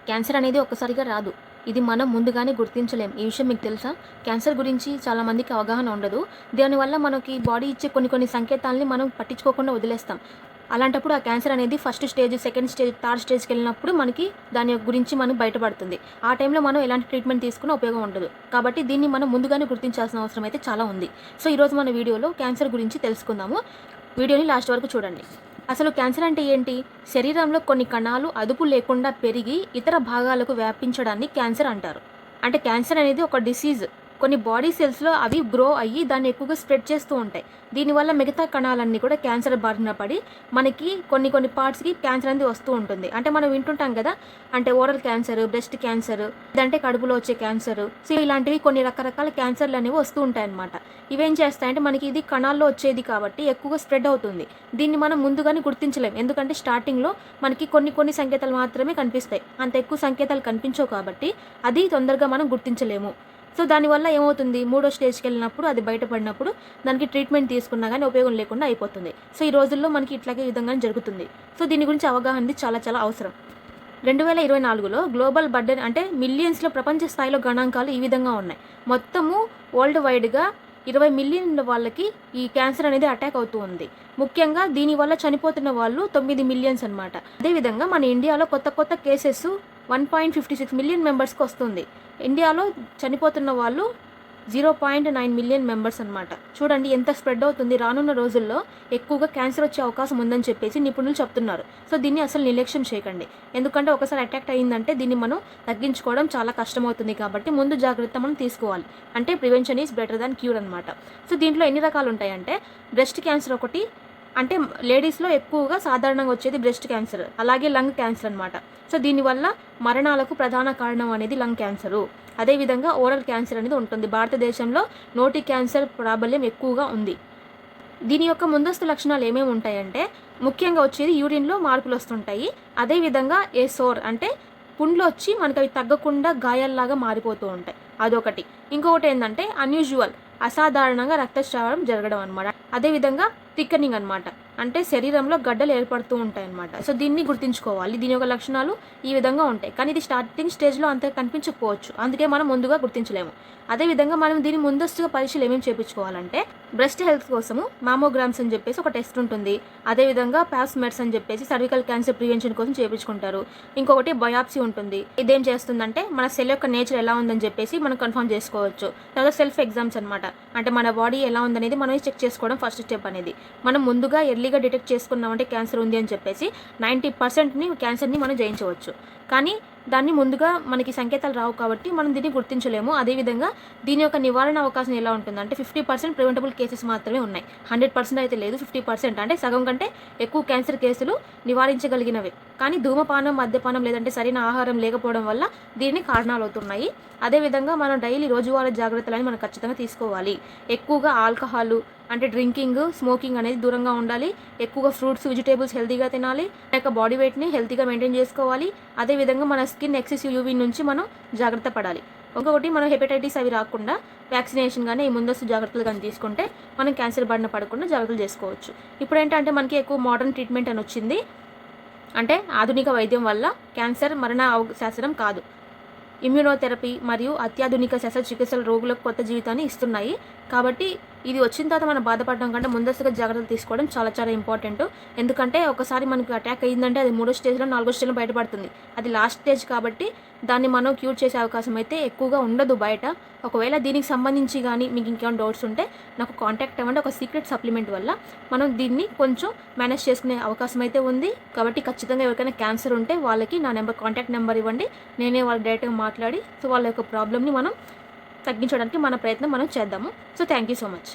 Cancer అనేది ఒక్కసారిగా రాదు. ఇది మనం ముందుగానే గుర్తించలేం. ఈ విషయం మీకు తెలుసా? క్యాన్సర్ గురించి చాలా మందికి అవగాహన ఉండదు. దానివల్ల మనకి బాడీ ఇచ్చే కొన్ని కొన్ని సంకేతాల్ని మనం పట్టించుకోకుండా వదిలేస్తాం. అలాంటప్పుడు ఆ క్యాన్సర్ అనేది first stage, second stage, third స్టేజ్‌కెళ్ళినప్పుడు మనకి దాని గురించి మనం బయటపడుతుంది. ఆ టైంలో మనం ఎలాంటి ట్రీట్మెంట్ తీసుకున్నా ఉపయోగం ఉండదు. కాబట్టి దీన్ని మనం ముందుగానే గుర్తించాల్సిన అవసరం అయితే చాలా ఉంది. సో, ఈరోజు మన వీడియోలో క్యాన్సర్ గురించి తెలుసుకుందాము. వీడియోని లాస్ట్ వరకు చూడండి. అసలు క్యాన్సర్ అంటే ఏంటి? శరీరంలో కొన్ని కణాలు అదుపు లేకుండా పెరిగి ఇతర భాగాలకు వ్యాపించడాన్ని క్యాన్సర్ అంటారు. అంటే క్యాన్సర్ అనేది ఒక డిసీజ్. కొన్ని బాడీ సెల్స్‌లో అవి గ్రో అయ్యి దాన్ని ఎక్కువగా స్ప్రెడ్ చేస్తూ ఉంటాయి. దీనివల్ల మిగతా కణాలన్నీ కూడా క్యాన్సర్ బారిన పడి మనకి కొన్ని కొన్ని పార్ట్స్‌కి క్యాన్సర్ అనేది వస్తూ ఉంటుంది. అంటే మనం వింటుంటాం కదా! అంటే ఓరల్ క్యాన్సర్, బ్రెస్ట్ క్యాన్సర్, లేదంటే కడుపులో వచ్చే క్యాన్సర్. సో, ఇలాంటివి కొన్ని రకరకాల క్యాన్సర్‌లు అనేవి వస్తూ ఉంటాయన్నమాట. ఇవేం చేస్తాయంటే మనకి ఇది కణాల్లో వచ్చేది కాబట్టి ఎక్కువగా స్ప్రెడ్ అవుతుంది. దీన్ని మనం ముందుగానే గుర్తించలేం. ఎందుకంటే స్టార్టింగ్‌లో మనకి కొన్ని కొన్ని సంకేతాలు మాత్రమే కనిపిస్తాయి. అంత ఎక్కువ సంకేతాలు కనిపించవు కాబట్టి అది తొందరగా మనం గుర్తించలేము. సో, దానివల్ల ఏమవుతుంది, మూడో స్టేజ్‌కెళ్ళినప్పుడు అది బయటపడినప్పుడు దానికి ట్రీట్మెంట్ తీసుకున్నా గానీ ఉపయోగం లేకుండా అయిపోతుంది. సో, ఈ రోజుల్లో మనకి ఇట్లాగే విధంగానే జరుగుతుంది. సో, దీని గురించి అవగాహన అనేది చాలా చాలా అవసరం. 2024లో గ్లోబల్ బర్డెన్ అంటే మిలియన్స్‌లో ప్రపంచ స్థాయిలో గణాంకాలు ఈ విధంగా ఉన్నాయి. మొత్తము వరల్డ్ వైడ్‌గా 20 మిలియన్ల వాళ్ళకి ఈ క్యాన్సర్ అనేది అటాక్ అవుతూ ఉంది. ముఖ్యంగా దీనివల్ల చనిపోతున్న వాళ్ళు 9 మిలియన్స్ అనమాట. అదేవిధంగా మన ఇండియాలో కొత్త కొత్త కేసెస్ 1.56 మిలియన్ మెంబర్స్‌కి వస్తుంది. ఇండియాలో చనిపోతున్న వాళ్ళు 0.9 మిలియన్ మెంబర్స్ అనమాట. చూడండి ఎంత స్ప్రెడ్ అవుతుంది. రానున్న రోజుల్లో ఎక్కువగా క్యాన్సర్ వచ్చే అవకాశం ఉందని చెప్పేసి నిపుణులు చెప్తున్నారు. సో, దీన్ని అసలు నిర్లక్ష్యం చేయకండి. ఎందుకంటే ఒకసారి అటాక్ అయిందంటే దీన్ని మనం తగ్గించుకోవడం చాలా కష్టమవుతుంది కాబట్టి ముందు జాగ్రత్త మనం తీసుకోవాలి. అంటే prevention is better than cure అనమాట. సో, దీంట్లో ఎన్ని రకాలు ఉంటాయంటే బ్రెస్ట్ క్యాన్సర్ ఒకటి, అంటే లేడీస్‌లో ఎక్కువగా సాధారణంగా వచ్చేది బ్రెస్ట్ క్యాన్సర్. అలాగే లంగ్ క్యాన్సర్ అనమాట. సో, దీనివల్ల మరణాలకు ప్రధాన కారణం అనేది లంగ్ క్యాన్సరు. అదేవిధంగా ఓరల్ క్యాన్సర్ అనేది ఉంటుంది. భారతదేశంలో నోటి క్యాన్సర్ ప్రాబల్యం ఎక్కువగా ఉంది. దీని యొక్క ముందస్తు లక్షణాలు ఏమేమి ఉంటాయంటే ముఖ్యంగా వచ్చేది యూరిన్‌లో మార్పులు వస్తుంటాయి. అదేవిధంగా సోర్ అంటే పుండ్లు వచ్చి మనకు అవి తగ్గకుండా గాయాల్లాగా మారిపోతూ ఉంటాయి. అదొకటి. ఇంకొకటి ఏంటంటే అన్యూజువల్, అసాధారణంగా రక్తస్రావం జరగడం అనమాట. అదేవిధంగా థిక్కనింగ్ అనమాట. అంటే శరీరంలో గడ్డలు ఏర్పడుతూ ఉంటాయన్నమాట. సో, దీన్ని గుర్తుంచుకోవాలి. దీని యొక్క లక్షణాలు ఈ విధంగా ఉంటాయి. కానీ ఇది స్టార్టింగ్ స్టేజ్‌లో అంతగా కనిపించకపోవచ్చు. అందుకే మనం ముందుగా గుర్తించలేము. అదేవిధంగా మనం దీని ముందస్తుగా పరీక్షలు ఏమేమి చేయించుకోవాలంటే బ్రెస్ట్ హెల్త్ కోసము మామోగ్రామ్స్ అని చెప్పేసి ఒక టెస్ట్ ఉంటుంది. అదేవిధంగా పాప్స్మెర్స్ అని చెప్పేసి సర్వికల్ క్యాన్సర్ ప్రివెన్షన్ కోసం చేయించుకుంటారు. ఇంకొకటి బయాప్సీ ఉంటుంది. ఇదేం చేస్తుందంటే మన సెల్ యొక్క నేచర్ ఎలా ఉందని చెప్పేసి మనం కన్ఫర్మ్ చేసుకోవచ్చు. తర్వాత సెల్ఫ్ ఎగ్జామ్స్ అనమాట. అంటే మన బాడీ ఎలా ఉందనేది మనం చెక్ చేసుకోవడం ఫస్ట్ స్టెప్ అనేది. మనం ముందుగా ఎర్లీగా డిటెక్ట్ చేసుకున్నామంటే క్యాన్సర్ ఉంది అని చెప్పేసి 90%ని క్యాన్సర్ని మనం జయించవచ్చు. కానీ దాన్ని ముందుగా మనకి సంకేతాలు రావు కాబట్టి మనం దీన్ని గుర్తించలేము. అదేవిధంగా దీని యొక్క నివారణ అవకాశం ఎలా ఉంటుందంటే 50% ప్రివెంటబుల్ కేసెస్ మాత్రమే ఉన్నాయి. 100% అయితే లేదు. 50% అంటే సగం కంటే ఎక్కువ క్యాన్సర్ కేసులు నివారించగలిగినవి. కానీ ధూమపానం, మద్యపానం లేదంటే సరైన ఆహారం లేకపోవడం వల్ల దీనికి కారణాలు అవుతున్నాయి. అదేవిధంగా మనం డైలీ రోజువారీ జాగ్రత్తలని మనం ఖచ్చితంగా తీసుకోవాలి. ఎక్కువగా ఆల్కహాలు అంటే డ్రింకింగ్, స్మోకింగ్ అనేది దూరంగా ఉండాలి. ఎక్కువగా ఫ్రూట్స్, వెజిటేబుల్స్ హెల్తీగా తినాలి. లేక బాడీ వెయిట్ని హెల్తీగా మెయింటైన్ చేసుకోవాలి. అదేవిధంగా మన స్కిన్ ఎక్సెసివ్ యూవీ నుంచి మనం జాగ్రత్త పడాలి. ఇంకొకటి మనం హెపటైటిస్ అవి రాకుండా వ్యాక్సినేషన్ కానీ ఈ ముందస్తు జాగ్రత్తలు కానీ తీసుకుంటే మనం క్యాన్సర్ బారిన పడకుండా జాగ్రత్తలు చేసుకోవచ్చు. ఇప్పుడు ఏంటంటే మనకి ఎక్కువ మోడర్న్ ట్రీట్మెంట్ అని వచ్చింది. అంటే ఆధునిక వైద్యం వల్ల క్యాన్సర్ మరణ శాస్త్రం కాదు. ఇమ్యూనోథెరపీ మరియు అత్యాధునిక శస్త్రచికిత్సలు రోగులకు కొత్త జీవితాన్ని ఇస్తున్నాయి. కాబట్టి ఇది వచ్చిన తర్వాత మనం బాధపడడం కంటే ముందస్తుగా జాగ్రత్తలు తీసుకోవడం చాలా చాలా ఇంపార్టెంట్. ఎందుకంటే ఒకసారి మనకు అటాక్ అయ్యిందంటే అది 3వ స్టేజ్‌లో, 4వ స్టేజ్‌లో బయటపడుతుంది. అది లాస్ట్ స్టేజ్ కాబట్టి దాన్ని మనం క్యూర్ చేసే అవకాశం అయితే ఎక్కువగా ఉండదు బయట. ఒకవేళ దీనికి సంబంధించి కానీ మీకు ఇంకేమైనా డౌట్స్ ఉంటే నాకు కాంటాక్ట్ అవ్వండి. ఒక సీక్రెట్ సప్లిమెంట్ వల్ల మనం దీన్ని కొంచెం మేనేజ్ చేసుకునే అవకాశం అయితే ఉంది. కాబట్టి ఖచ్చితంగా ఎవరికైనా క్యాన్సర్ ఉంటే వాళ్ళకి నా కాంటాక్ట్ నెంబర్ ఇవ్వండి. నేనే వాళ్ళకి డైరెక్ట్‌గా మాట్లాడి సో వాళ్ళ యొక్క ప్రాబ్లమ్‌ని మనం తగ్గించడానికి మన ప్రయత్నం మనం చేద్దాము. So thank you so much.